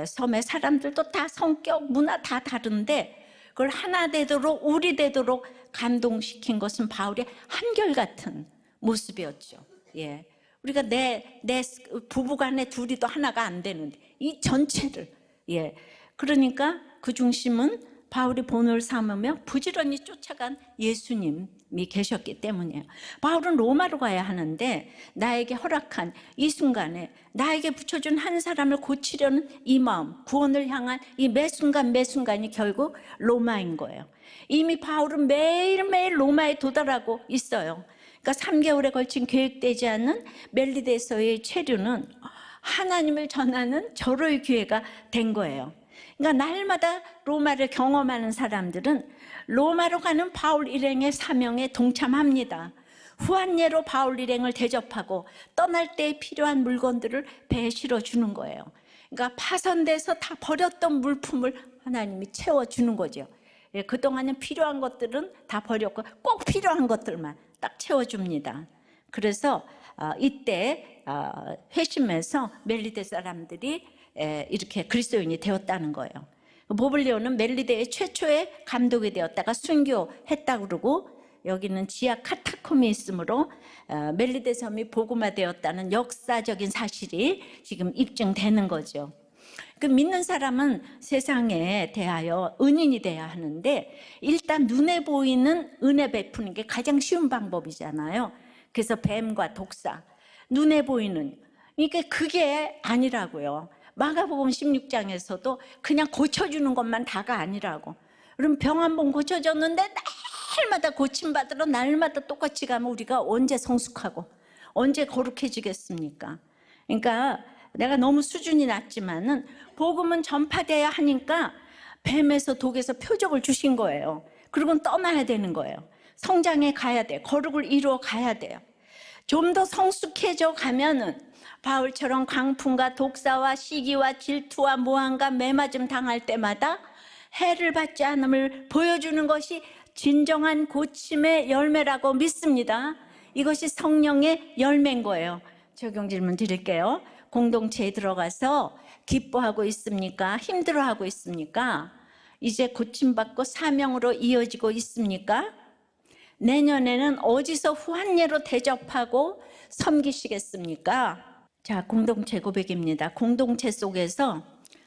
섬의 사람들도 다 성격, 문화 다 다른데 그걸 하나 되도록, 우리 되도록 감동시킨 것은 바울의 한결같은 모습이었죠. 예, 우리가 내 부부간에 둘이 또 하나가 안 되는데 이 전체를, 예, 그러니까 그 중심은 바울이 본을 삼으며 부지런히 쫓아간 예수님이 계셨기 때문이에요. 바울은 로마로 가야 하는데 나에게 허락한 이 순간에 나에게 붙여준 한 사람을 고치려는 이 마음, 구원을 향한 이 매순간이 결국 로마인 거예요. 이미 바울은 매일매일 로마에 도달하고 있어요. 그러니까 3개월에 걸친 계획되지 않는 멜리데에서의 체류는 하나님을 전하는 절호의 기회가 된 거예요. 그러니까 날마다 로마를 경험하는 사람들은 로마로 가는 바울 일행의 사명에 동참합니다. 후한예로 바울 일행을 대접하고 떠날 때 필요한 물건들을 배에 실어주는 거예요. 그러니까 파손돼서 다 버렸던 물품을 하나님이 채워주는 거죠. 예, 그동안은 필요한 것들은 다 버렸고 꼭 필요한 것들만 딱 채워줍니다. 그래서 이때 회심해서 멜리데 사람들이 이렇게 그리스도인이 되었다는 거예요. 보블리오는 멜리데의 최초의 감독이 되었다가 순교했다고 그러고, 여기는 지하 카타콤이 있으므로 멜리데 섬이 복음화되었다는 역사적인 사실이 지금 입증되는 거죠. 그 믿는 사람은 세상에 대하여 은인이 돼야 하는데 일단 눈에 보이는 은혜 베푸는 게 가장 쉬운 방법이잖아요. 그래서 뱀과 독사, 눈에 보이는, 그러니까 그게 아니라고요. 마가복음 16장에서도 그냥 고쳐주는 것만 다가 아니라고. 그럼 병 한 번 고쳐줬는데 날마다 고침받으러 날마다 똑같이 가면 우리가 언제 성숙하고 언제 거룩해지겠습니까? 그러니까 내가 너무 수준이 낮지만은 복음은 전파돼야 하니까 뱀에서 독에서 표적을 주신 거예요. 그리고는 떠나야 되는 거예요. 성장해 가야 돼. 거룩을 이루어 가야 돼요. 좀 더 성숙해져 가면은 바울처럼 광풍과 독사와 시기와 질투와 모함과 매맞음 당할 때마다 해를 받지 않음을 보여주는 것이 진정한 고침의 열매라고 믿습니다. 이것이 성령의 열매인 거예요. 적용 질문 드릴게요. 공동체에 들어가서 기뻐하고 있습니까? 힘들어하고 있습니까? 이제 고침받고 사명으로 이어지고 있습니까? 내년에는 어디서 후한예로 대접하고 섬기시겠습니까? 자, 공동체 고백입니다. 공동체 속에서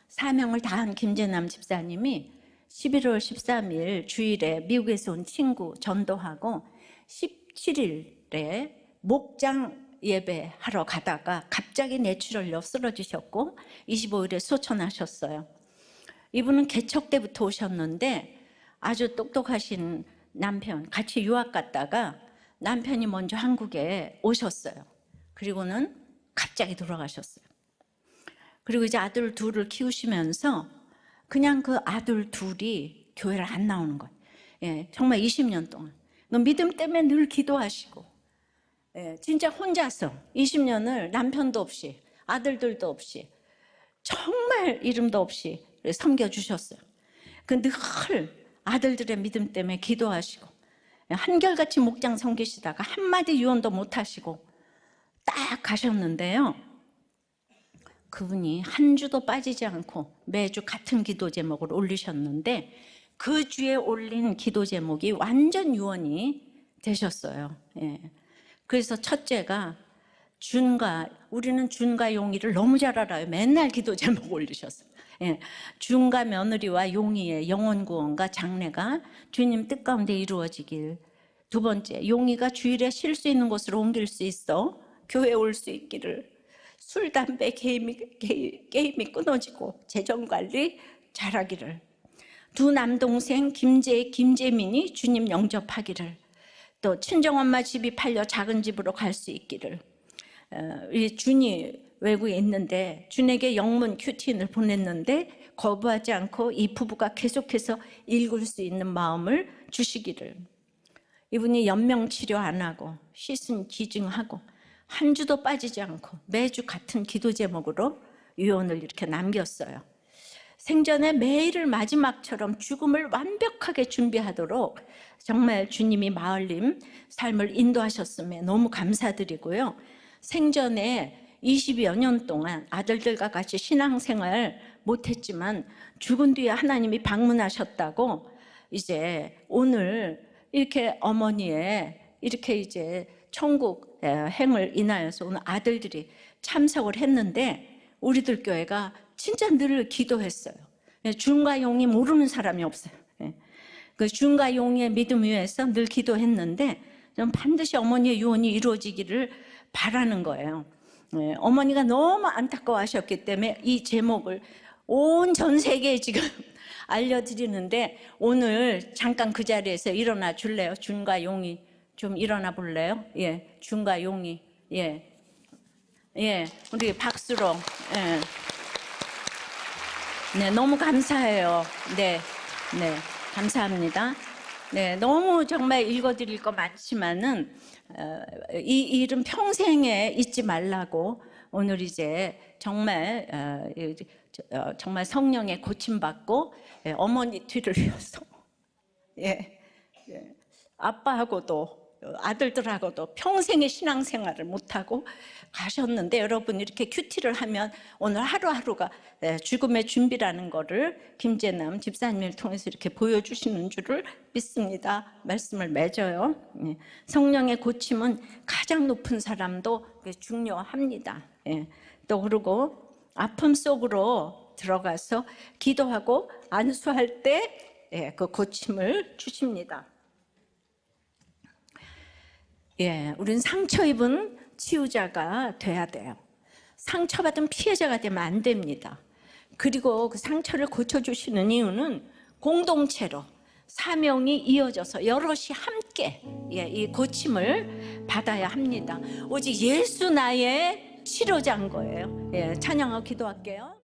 사명을 다한 김재남 집사님이 11월 13일 주일에 미국에서 온 친구 전도하고 17일에 목장 예배하러 가다가 갑자기 뇌출혈로 쓰러지셨고 25일에 소천하셨어요. 이분은 개척 때부터 오셨는데 아주 똑똑하신 남편, 같이 유학 갔다가 남편이 먼저 한국에 오셨어요. 그리고는 갑자기 돌아가셨어요. 그리고 이제 아들 둘을 키우시면서 그냥 그 아들 둘이 교회를 안 나오는 거예요. 예, 정말 20년 동안 믿음 때문에 늘 기도하시고, 예, 진짜 혼자서 20년을 남편도 없이 아들들도 없이 정말 이름도 없이 섬겨주셨어요. 그 늘 아들들의 믿음 때문에 기도하시고 한결같이 목장 섬기시다가 한마디 유언도 못하시고 딱 가셨는데요, 그분이 한 주도 빠지지 않고 매주 같은 기도 제목을 올리셨는데 그 주에 올린 기도 제목이 완전 유언이 되셨어요. 예. 그래서 첫째가 우리는 준과 용의를 너무 잘 알아요. 맨날 기도 제목 올리셨어요. 예, 준과 며느리와 용의의 영혼 구원과 장래가 주님 뜻 가운데 이루어지길. 두 번째, 용의가 주일에 쉴 수 있는 곳으로 옮길 수 있어 교회에 올 수 있기를. 술, 담배, 게임이 끊어지고 재정관리 잘하기를. 두 남동생 김재희, 김재민이 주님 영접하기를. 또 친정엄마 집이 팔려 작은 집으로 갈 수 있기를. 준이 외국에 있는데 준에게 영문 큐티인을 보냈는데 거부하지 않고 이 부부가 계속해서 읽을 수 있는 마음을 주시기를. 이분이 연명치료 안 하고 시슨 기증하고 한 주도 빠지지 않고 매주 같은 기도 제목으로 유언을 이렇게 남겼어요. 생전에 매일을 마지막처럼 죽음을 완벽하게 준비하도록 정말 주님이 마을림 삶을 인도하셨음에 너무 감사드리고요. 생전에 20여 년 동안 아들들과 같이 신앙생활 못했지만 죽은 뒤에 하나님이 방문하셨다고 이제 오늘 이렇게 어머니의 이렇게 이제 천국 행을 인하여서 오늘 아들들이 참석을 했는데 우리들 교회가 진짜 늘 기도했어요. 준과 용이 모르는 사람이 없어요. 그 준과 용의 믿음 위에서 늘 기도했는데 좀 반드시 어머니의 유언이 이루어지기를 바라는 거예요. 어머니가 너무 안타까워하셨기 때문에 이 제목을 온 전 세계에 지금 알려드리는데 오늘 잠깐 그 자리에서 일어나 줄래요? 준과 용이 좀 일어나 볼래요? 예, 준과 용이. 예, 우리 박수로. 예. 네, 너무 감사해요. 네, 감사합니다. 네, 너무 정말 읽어드릴 거 많지만은 이 일은 평생에 잊지 말라고 오늘 이제 정말 정말 성령의 고침받고 어머니 뒤를 이어서 아빠하고도 아들들하고도 평생의 신앙생활을 못하고 가셨는데 여러분 이렇게 큐티를 하면 오늘 하루하루가 죽음의 준비라는 거를 김재남 집사님을 통해서 이렇게 보여주시는 줄을 믿습니다. 말씀을 맺어요. 성령의 고침은 가장 높은 사람도 중요합니다. 또 그리고 아픔 속으로 들어가서 기도하고 안수할 때 그 고침을 주십니다. 우린 상처 입은 치유자가 돼야 돼요. 상처받은 피해자가 되면 안 됩니다. 그리고 그 상처를 고쳐주시는 이유는 공동체로 사명이 이어져서 여럿이 함께 이 고침을 받아야 합니다. 오직 예수 나의 치료자인 거예요. 찬양하고 기도할게요.